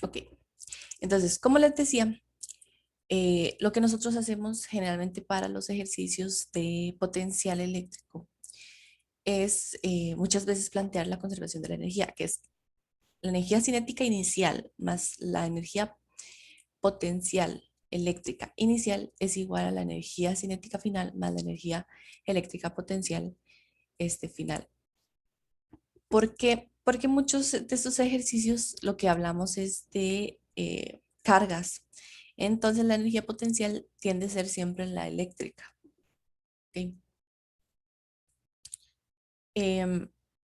Ok, entonces, como les decía, lo que nosotros hacemos generalmente para los ejercicios de potencial eléctrico es muchas veces plantear la conservación de la energía, que es la energía cinética inicial más la energía potencial eléctrica inicial es igual a la energía cinética final más la energía eléctrica potencial final. ¿Por qué? Porque muchos de estos ejercicios lo que hablamos es de cargas. Entonces la energía potencial tiende a ser siempre la eléctrica. ¿Ok?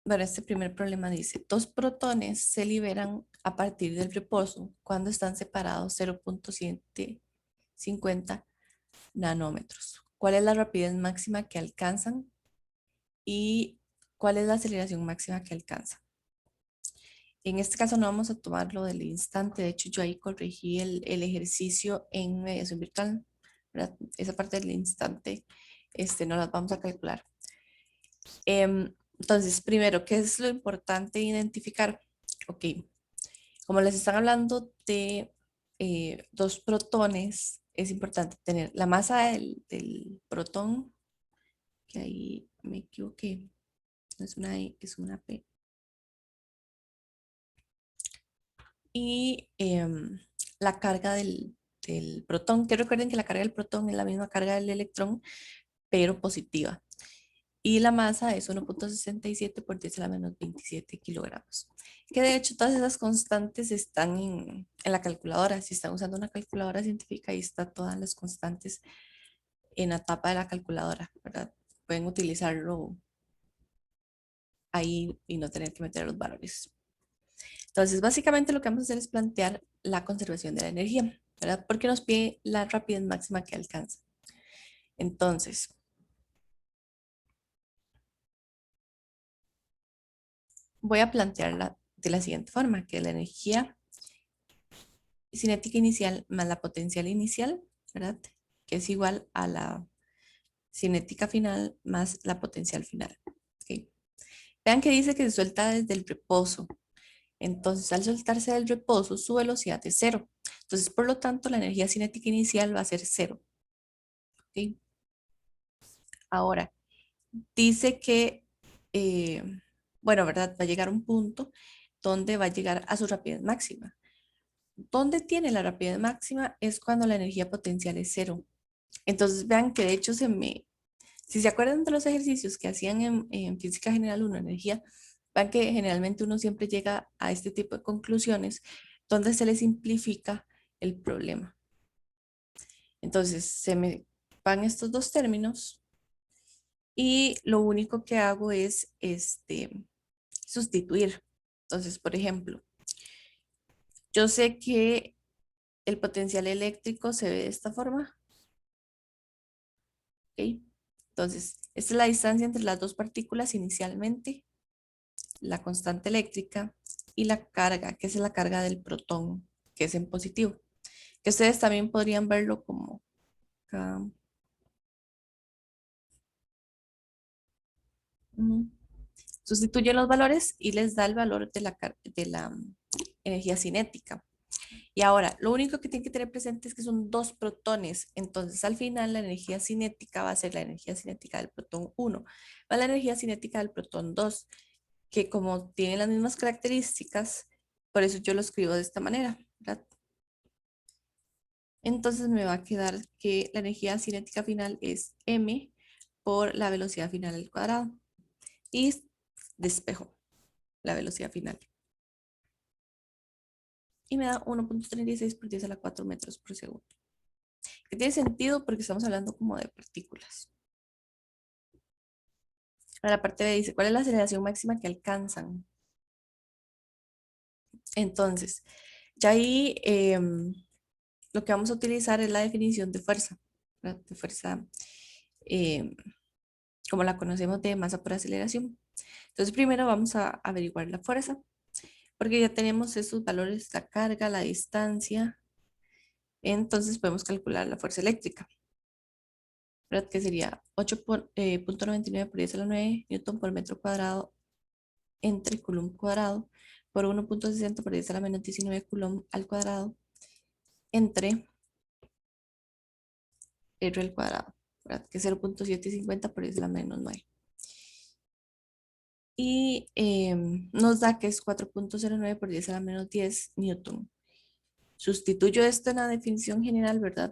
Bueno, este primer problema dice, dos protones se liberan a partir del reposo cuando están separados 0.750 nanómetros. ¿Cuál es la rapidez máxima que alcanzan y cuál es la aceleración máxima que alcanzan? En este caso no vamos a tomarlo del instante, de hecho yo ahí corregí el ejercicio en mediación virtual, ¿verdad? Esa parte del instante no las vamos a calcular. Entonces, primero, ¿qué es lo importante identificar? Ok, como les están hablando de dos protones, es importante tener la masa del protón, que ahí me equivoqué, no es una E, es una P. Y la carga del protón, que recuerden que la carga del protón es la misma carga del electrón, pero positiva. Y la masa es 1.67 por 10 a la menos 27 kilogramos. Que de hecho todas esas constantes están en la calculadora. Si están usando una calculadora científica, ahí están todas las constantes en la tapa de la calculadora, ¿verdad? Pueden utilizarlo ahí y no tener que meter los valores. Entonces, básicamente lo que vamos a hacer es plantear la conservación de la energía, ¿verdad? Porque nos pide la rapidez máxima que alcanza. Entonces, voy a plantearla de la siguiente forma, que la energía cinética inicial más la potencial inicial, ¿verdad? Que es igual a la cinética final más la potencial final. ¿Ok? Vean que dice que se suelta desde el reposo. Entonces, al soltarse del reposo, su velocidad es cero. Entonces, por lo tanto, la energía cinética inicial va a ser cero. ¿Ok? Ahora, dice que, eh, bueno, ¿verdad? Va a llegar a un punto donde va a llegar a su rapidez máxima. ¿Dónde tiene la rapidez máxima? Es cuando la energía potencial es cero. Entonces, vean que de hecho si se acuerdan de los ejercicios que hacían en Física General 1, energía, vean que generalmente uno siempre llega a este tipo de conclusiones donde se le simplifica el problema. Entonces, se me van estos dos términos y lo único que hago es sustituir. Entonces, por ejemplo, yo sé que el potencial eléctrico se ve de esta forma, ¿ok? Entonces, esta es la distancia entre las dos partículas inicialmente, la constante eléctrica y la carga, que es la carga del protón, que es en positivo. Que ustedes también podrían verlo como acá. Ujú. Sustituye los valores y les da el valor de la energía cinética. Y ahora, lo único que tienen que tener presente es que son dos protones. Entonces, al final, la energía cinética va a ser la energía cinética del protón 1, va la energía cinética del protón 2, que como tienen las mismas características, por eso yo lo escribo de esta manera, ¿verdad? Entonces me va a quedar que la energía cinética final es m por la velocidad final al cuadrado. Y despejo la velocidad final. Y me da 1.36 por 10 a la 4 metros por segundo. Que tiene sentido porque estamos hablando como de partículas. Para la parte B dice, ¿cuál es la aceleración máxima que alcanzan? Entonces, ya ahí lo que vamos a utilizar es la definición de fuerza, ¿verdad? De fuerza em, como la conocemos de masa por aceleración. Entonces, primero vamos a averiguar la fuerza, porque ya tenemos esos valores, la carga, la distancia. Entonces, podemos calcular la fuerza eléctrica, ¿verdad? Que sería 8.99 por 10 a la 9 newton por metro cuadrado entre coulomb cuadrado por 1.60 por 10 a la menos 19 coulomb al cuadrado entre R al cuadrado, ¿verdad? Que es 0.750 por 10 a la menos 9. Y nos da que es 4.09 por 10 a la menos 10 newton. Sustituyo esto en la definición general, ¿verdad?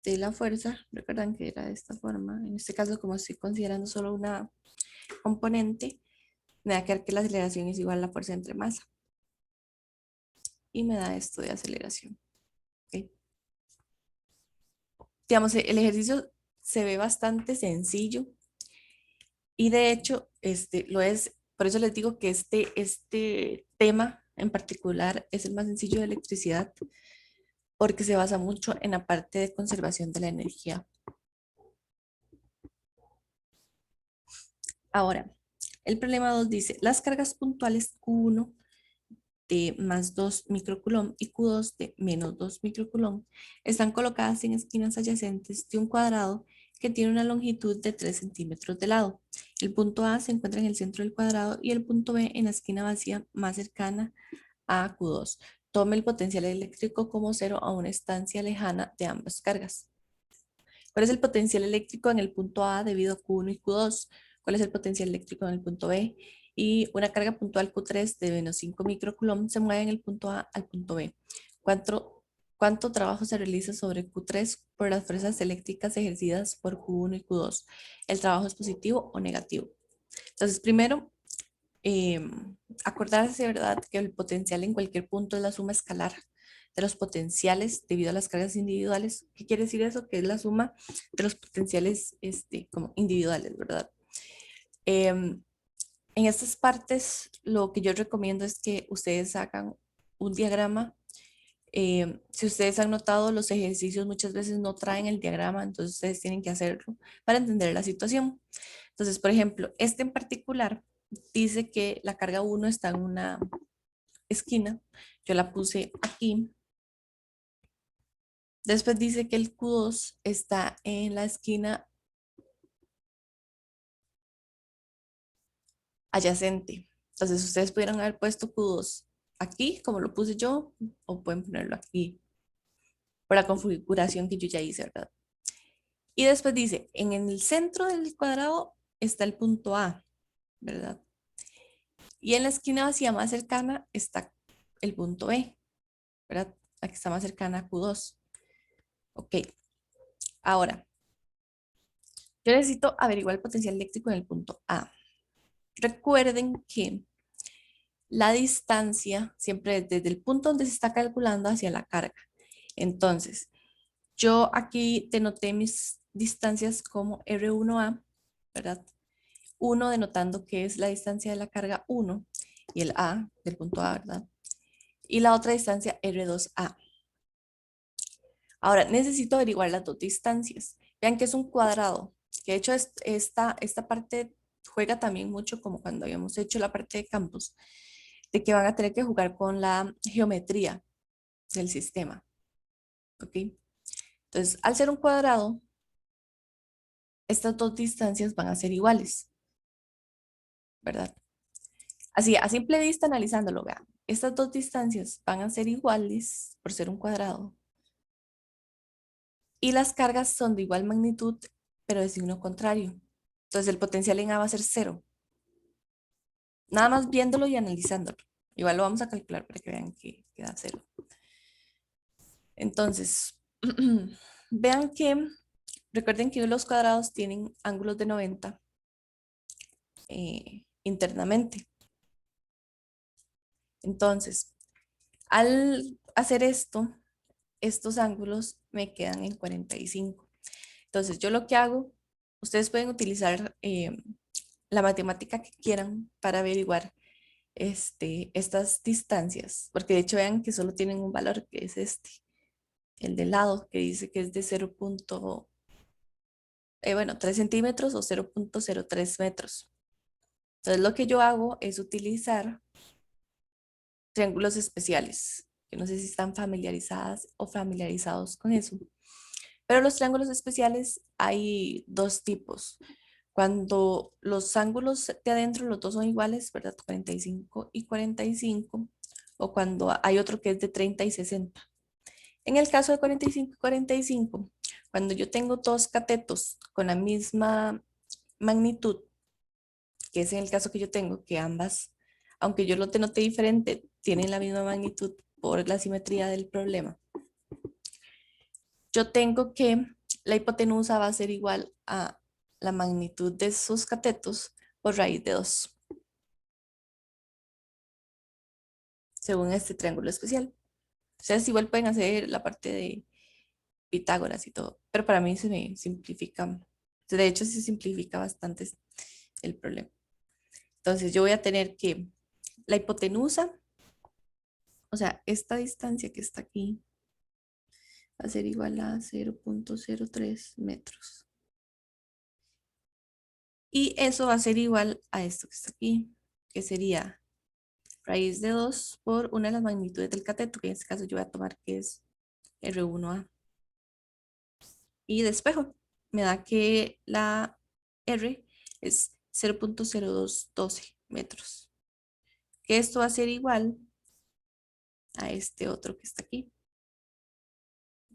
De la fuerza. Recuerdan que era de esta forma. En este caso, como estoy considerando solo una componente, me da que dar que la aceleración es igual a la fuerza entre masa. Y me da esto de aceleración. ¿Okay? Digamos, el ejercicio se ve bastante sencillo. Y de hecho, lo es, por eso les digo que este tema en particular es el más sencillo de electricidad, porque se basa mucho en la parte de conservación de la energía. Ahora, el problema 2 dice, las cargas puntuales Q1 de más 2 microcoulomb y Q2 de menos 2 microcoulomb están colocadas en esquinas adyacentes de un cuadrado que tiene una longitud de 3 centímetros de lado. El punto A se encuentra en el centro del cuadrado y el punto B en la esquina vacía más cercana a Q2. Tome el potencial eléctrico como cero a una estancia lejana de ambas cargas. ¿Cuál es el potencial eléctrico en el punto A debido a Q1 y Q2? ¿Cuál es el potencial eléctrico en el punto B? Y una carga puntual Q3 de menos 5 microcoulomb se mueve en el punto A al punto B. ¿Cuánto trabajo se realiza sobre Q3 por las fuerzas eléctricas ejercidas por Q1 y Q2? ¿El trabajo es positivo o negativo? Entonces, primero, eh, acordarse, ¿verdad?, que el potencial en cualquier punto es la suma escalar de los potenciales debido a las cargas individuales. ¿Qué quiere decir eso? Que es la suma de los potenciales como individuales, ¿verdad? En estas partes, lo que yo recomiendo es que ustedes hagan un diagrama. Si ustedes han notado, los ejercicios muchas veces no traen el diagrama, entonces ustedes tienen que hacerlo para entender la situación. Entonces, por ejemplo, este en particular dice que la carga 1 está en una esquina. Yo la puse aquí. Después dice que el Q2 está en la esquina adyacente. Entonces, ustedes pudieron haber puesto Q2 aquí, como lo puse yo, o pueden ponerlo aquí, por la configuración que yo ya hice, ¿verdad? Y después dice, en el centro del cuadrado está el punto A, ¿verdad? Y en la esquina vacía más cercana está el punto B, ¿verdad? La que está más cercana a Q2. Ok, ahora, yo necesito averiguar el potencial eléctrico en el punto A. Recuerden que la distancia siempre desde el punto donde se está calculando hacia la carga. Entonces, yo aquí denoté mis distancias como R1A, ¿verdad? 1 denotando que es la distancia de la carga 1 y el A del punto A, ¿verdad? Y la otra distancia R2A. Ahora, necesito averiguar las dos distancias. Vean que es un cuadrado, que de hecho esta parte juega también mucho como cuando habíamos hecho la parte de campos, de que van a tener que jugar con la geometría del sistema. ¿Ok? Entonces, al ser un cuadrado, estas dos distancias van a ser iguales, ¿verdad? Así, a simple vista analizándolo, vean, estas dos distancias van a ser iguales por ser un cuadrado. Y las cargas son de igual magnitud, pero de signo contrario. Entonces, el potencial en A va a ser cero. Nada más viéndolo y analizándolo. Igual lo vamos a calcular para que vean que queda cero. Entonces, vean que, recuerden que los cuadrados tienen ángulos de 90 internamente. Entonces, al hacer esto, estos ángulos me quedan en 45. Entonces, yo lo que hago, ustedes pueden utilizar la matemática que quieran para averiguar estas distancias, porque de hecho vean que solo tienen un valor que es el del lado, que dice que es de 0. Bueno, 3 centímetros o 0.03 metros. Entonces lo que yo hago es utilizar triángulos especiales, que no sé si están familiarizadas o familiarizados con eso. Pero los triángulos especiales hay dos tipos. Cuando los ángulos de adentro, los dos son iguales, ¿verdad? 45 y 45, o cuando hay otro que es de 30 y 60. En el caso de 45 y 45, cuando yo tengo dos catetos con la misma magnitud, que es en el caso que yo tengo, que ambas, aunque yo lo denote diferente, tienen la misma magnitud por la simetría del problema. Yo tengo que la hipotenusa va a ser igual a la magnitud de sus catetos por raíz de 2, según este triángulo especial. Ustedes igual pueden hacer la parte de Pitágoras y todo, pero para mí se me simplifica, de hecho se simplifica bastante el problema. Entonces yo voy a tener que la hipotenusa, o sea, esta distancia que está aquí, va a ser igual a 0.03 metros. Y eso va a ser igual a esto que está aquí, que sería raíz de 2 por una de las magnitudes del cateto, que en este caso yo voy a tomar que es R1A. Y despejo, me da que la R es 0.0212 metros. Que esto va a ser igual a este otro que está aquí.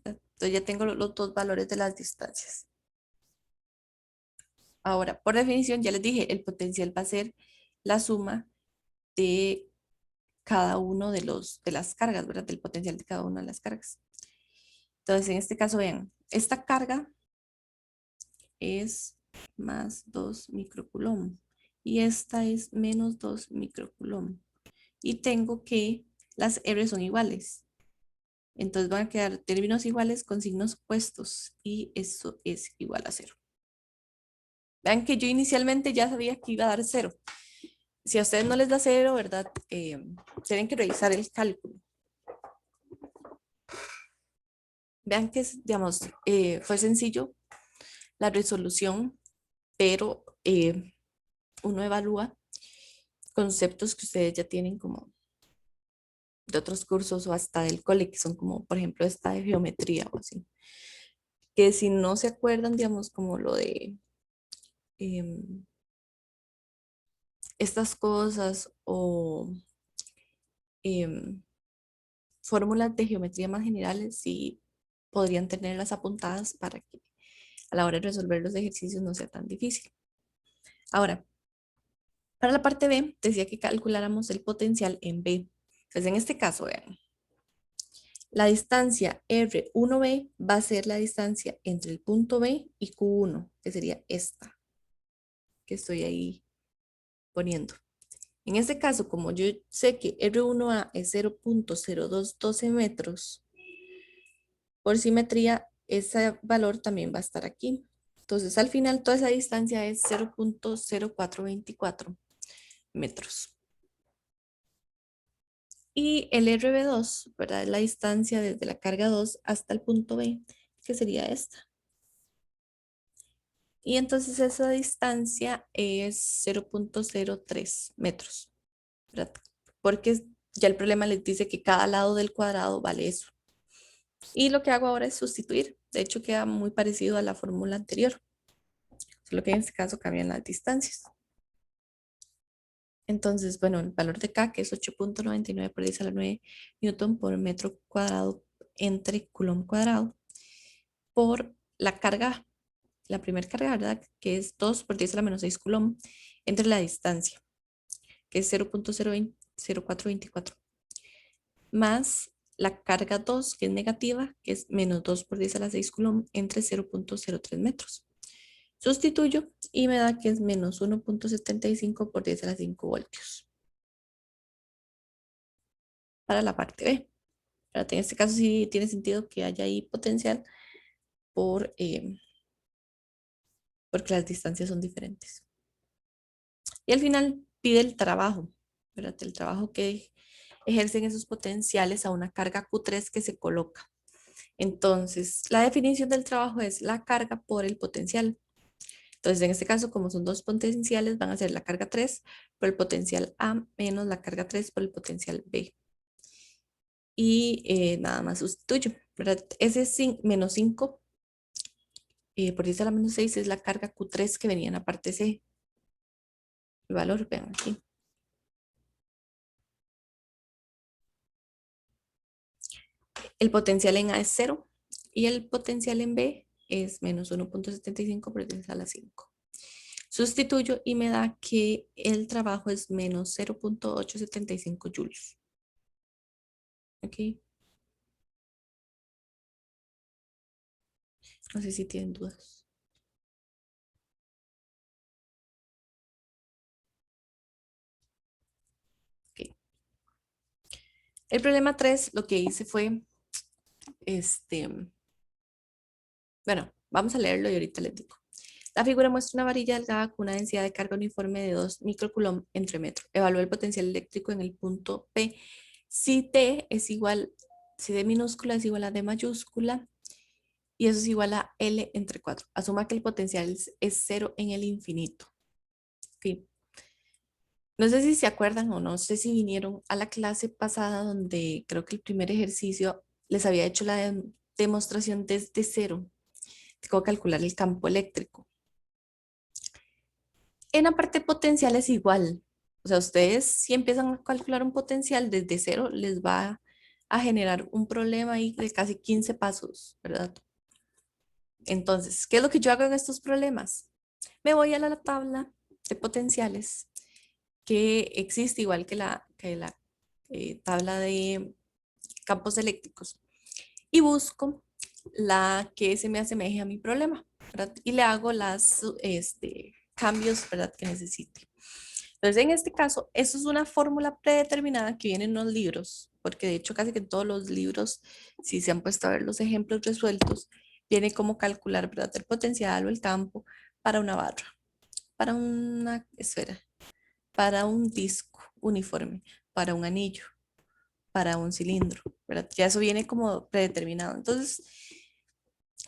Entonces ya tengo los dos valores de las distancias. Ahora, por definición, ya les dije, el potencial va a ser la suma de cada uno de las cargas, ¿verdad? Del potencial de cada una de las cargas. Entonces, en este caso, vean, esta carga es más 2 microcoulomb y esta es menos 2 microcoulomb. Y tengo que las R son iguales. Entonces van a quedar términos iguales con signos opuestos y eso es igual a 0. Vean que yo inicialmente ya sabía que iba a dar 0. Si a ustedes no les da 0, ¿verdad? Tienen que revisar el cálculo. Vean que, digamos, fue sencillo la resolución, pero uno evalúa conceptos que ustedes ya tienen como de otros cursos o hasta del cole, que son como, por ejemplo, esta de geometría o así. Que si no se acuerdan, digamos, como lo de estas cosas o fórmulas de geometría más generales, sí podrían tenerlas apuntadas para que a la hora de resolver los ejercicios no sea tan difícil. Ahora, para la parte B, decía que calculáramos el potencial en B. Entonces, en este caso, vean, la distancia R1B va a ser la distancia entre el punto B y Q1, que sería esta, que estoy ahí poniendo. En este caso, como yo sé que R1A es 0.0212 metros, por simetría, ese valor también va a estar aquí. Entonces, al final, toda esa distancia es 0.0424 metros. Y el RB2, ¿verdad? Es la distancia desde la carga 2 hasta el punto B, que sería esta. Y entonces esa distancia es 0.03 metros, ¿verdad? Porque ya el problema les dice que cada lado del cuadrado vale eso. Y lo que hago ahora es sustituir. De hecho, queda muy parecido a la fórmula anterior. Solo que en este caso cambian las distancias. Entonces, bueno, el valor de K, que es 8.99 por 10 a la 9 newton por metro cuadrado entre coulomb cuadrado, por la carga, la primera carga, ¿verdad? Que es 2 por 10 a la menos 6 coulomb, entre la distancia, que es 0.0424, más la carga 2, que es negativa, que es menos 2 por 10 a la 6 coulomb, entre 0.03 metros. Sustituyo y me da que es menos 1.75 por 10 a la 5 voltios. Para la parte B. Pero en este caso sí tiene sentido que haya ahí potencial porque las distancias son diferentes. Y al final pide el trabajo, ¿verdad? El trabajo que ejercen esos potenciales a una carga Q3 que se coloca. Entonces, la definición del trabajo es la carga por el potencial. Entonces, en este caso, como son dos potenciales, van a ser la carga 3 por el potencial A menos la carga 3 por el potencial B. Y nada más sustituyo, ¿verdad? Ese es menos 5 por 10 a la menos 6 es la carga Q3 que venía en la parte C. El valor, vean aquí. El potencial en A es 0 y el potencial en B es menos 1.75 por 10 a la 5. Sustituyo y me da que el trabajo es menos 0.875 joules. ¿Ok? No sé si tienen dudas. Ok. El problema 3, lo que hice fue, bueno, vamos a leerlo y ahorita les digo. La figura muestra una varilla delgada con una densidad de carga uniforme de 2 microcoulomb entre metro. Evalúa el potencial eléctrico en el punto P. Si T es igual, si D minúscula es igual a D mayúscula, y eso es igual a L entre 4. Asuma que el potencial es 0 en el infinito. Okay. No sé si se acuerdan o no sé si vinieron a la clase pasada donde creo que el primer ejercicio les había hecho la demostración desde cero de cómo calcular el campo eléctrico. En la parte potencial es igual. O sea, ustedes si empiezan a calcular un potencial desde cero, les va a generar un problema ahí de casi 15 pasos, ¿verdad? Entonces, ¿qué es lo que yo hago en estos problemas? Me voy a la tabla de potenciales que existe igual que la tabla de campos eléctricos y busco la que se me asemeje a mi problema, ¿verdad? Y le hago las cambios, ¿verdad? Que necesite. Entonces, en este caso, eso es una fórmula predeterminada que viene en los libros, porque de hecho casi que en todos los libros, si se han puesto a ver los ejemplos resueltos, viene cómo calcular, ¿verdad? El potencial o el campo para una barra, para una esfera, para un disco uniforme, para un anillo, para un cilindro, ¿verdad? Ya eso viene como predeterminado. Entonces,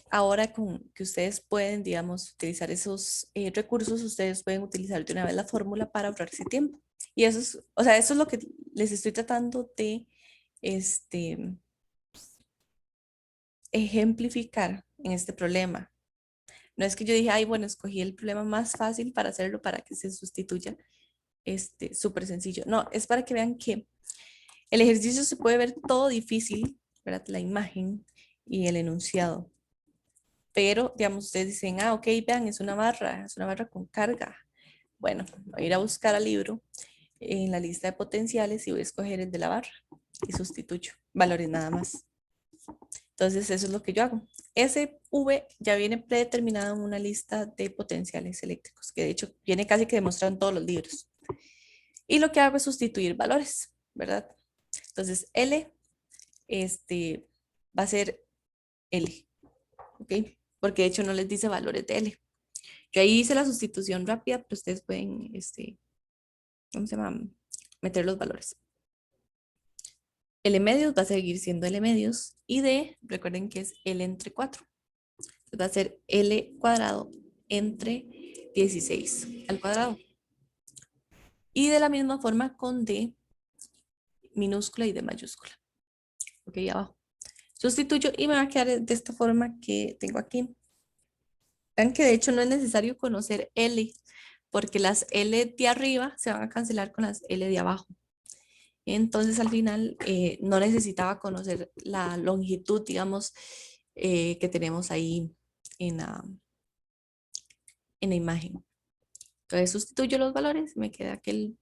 ahora con que ustedes pueden, digamos, utilizar esos recursos, ustedes pueden utilizar de una vez la fórmula para ahorrarse tiempo. Y eso es, o sea, eso es lo que les estoy tratando de este, ejemplificar en este problema. No es que yo dije, ay, bueno, escogí el problema más fácil para hacerlo para que se sustituya, súper sencillo. No, es para que vean que el ejercicio se puede ver todo difícil, ¿verdad? La imagen y el enunciado. Pero, digamos, ustedes dicen, ah, ok, vean, es una barra con carga. Bueno, voy a ir a buscar al libro en la lista de potenciales y voy a escoger el de la barra y sustituyo valores nada más. Entonces, eso es lo que yo hago. Ese V ya viene predeterminado en una lista de potenciales eléctricos, que de hecho viene casi que demostrado en todos los libros. Y lo que hago es sustituir valores, ¿verdad? Entonces, L va a ser L, ¿ok? Porque de hecho no les dice valores de L. Yo ahí hice la sustitución rápida, pero ustedes pueden, ¿cómo se llama? Meter los valores. L medios va a seguir siendo L medios y D, recuerden que es L entre 4. Entonces va a ser L cuadrado entre 16 al cuadrado. Y de la misma forma con D minúscula y D mayúscula. Ok, abajo. Sustituyo y me va a quedar de esta forma que tengo aquí. Vean que de hecho no es necesario conocer L, porque las L de arriba se van a cancelar con las L de abajo. Entonces al final no necesitaba conocer la longitud, digamos, que tenemos ahí en la imagen. Entonces sustituyo los valores, me queda que el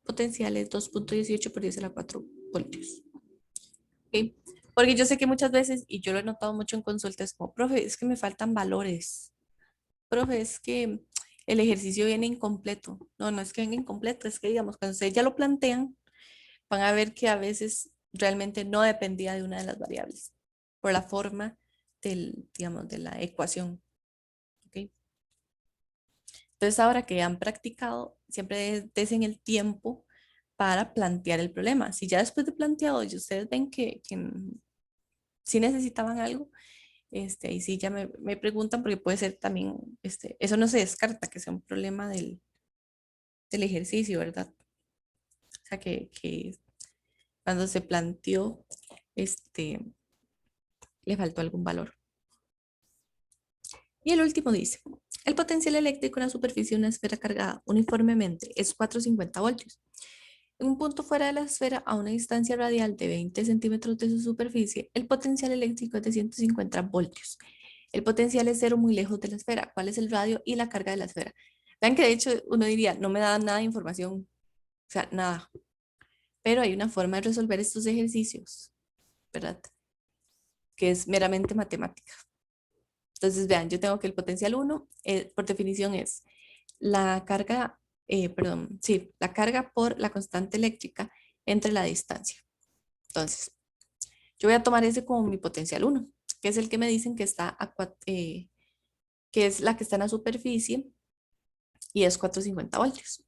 potencial es 2.18 por 10 a la 4 voltios. ¿Ok? Porque yo sé que muchas veces, y yo lo he notado mucho en consultas, como, profe, es que me faltan valores. Profe, es que el ejercicio viene incompleto. No, no es que venga incompleto, es que digamos, cuando ustedes ya lo plantean, van a ver que a veces realmente no dependía de una de las variables por la forma digamos, de la ecuación. ¿Ok? Entonces, ahora que han practicado, siempre desen el tiempo para plantear el problema. Si ya después de planteado y ustedes ven que sí necesitaban algo, ahí sí ya me preguntan porque puede ser también, eso no se descarta que sea un problema del ejercicio, ¿verdad? O sea, que cuando se planteó, le faltó algún valor. Y el último dice, el potencial eléctrico en la superficie de una esfera cargada uniformemente es 450 voltios. En un punto fuera de la esfera, a una distancia radial de 20 centímetros de su superficie, el potencial eléctrico es de 150 voltios. El potencial es cero muy lejos de la esfera. ¿Cuál es el radio y la carga de la esfera? Vean que de hecho uno diría, no me da nada de información, o sea, nada. Pero hay una forma de resolver estos ejercicios, ¿verdad? Que es meramente matemática. Entonces, vean, yo tengo que el potencial 1, por definición, es la carga, perdón, sí, la carga por la constante eléctrica entre la distancia. Entonces, yo voy a tomar ese como mi potencial 1, que es el que me dicen que está que es la que está en la superficie y es 450 voltios.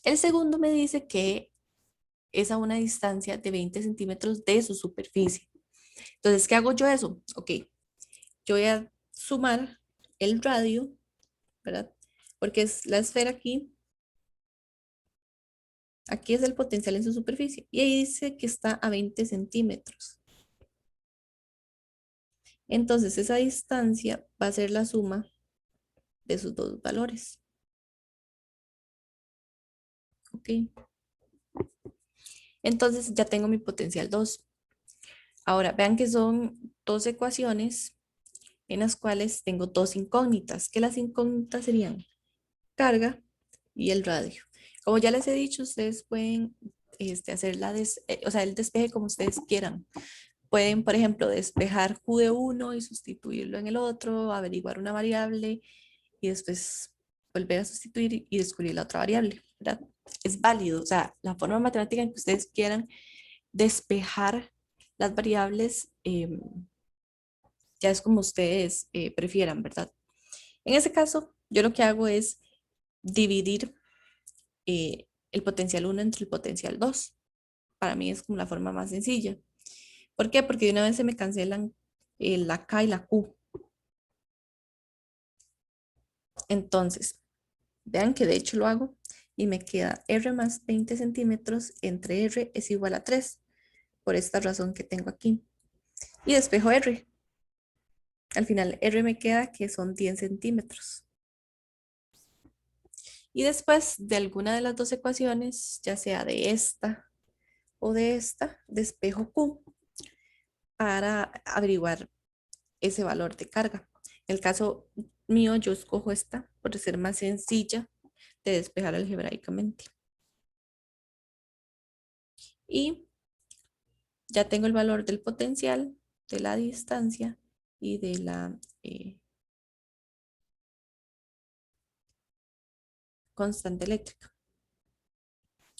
El segundo me dice que es a una distancia de 20 centímetros de su superficie. Entonces, ¿qué hago yo eso? Ok, yo voy a sumar el radio, ¿verdad? Porque es la esfera aquí. Aquí es el potencial en su superficie. Y ahí dice que está a 20 centímetros. Entonces, esa distancia va a ser la suma de sus dos valores. Ok. Entonces, ya tengo mi potencial 2. Ahora, vean que son dos ecuaciones en las cuales tengo dos incógnitas, que las incógnitas serían carga y el radio. Como ya les he dicho, ustedes pueden hacer o sea, el despeje como ustedes quieran. Pueden, por ejemplo, despejar Q de uno y sustituirlo en el otro, averiguar una variable y después volver a sustituir y descubrir la otra variable, ¿verdad? Es válido, o sea, la forma matemática en que ustedes quieran despejar las variables ya es como ustedes prefieran, ¿verdad? En ese caso, yo lo que hago es dividir el potencial 1 entre el potencial 2. Para mí es como la forma más sencilla. ¿Por qué? Porque de una vez se me cancelan la K y la Q. Entonces, vean que de hecho lo hago y me queda R más 20 centímetros entre R es igual a 3, por esta razón que tengo aquí. Y despejo R. Al final R me queda que son 10 centímetros. Y después de alguna de las dos ecuaciones, ya sea de esta o de esta, despejo Q para averiguar ese valor de carga. En el caso mío, yo escojo esta por ser más sencilla de despejar algebraicamente. Y ya tengo el valor del potencial, de la distancia y de la constante eléctrica.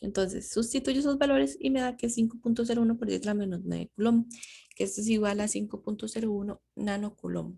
Entonces, sustituyo esos valores y me da que 5.01 por 10 a la menos 9 coulomb, que esto es igual a 5.01 nanocoulomb.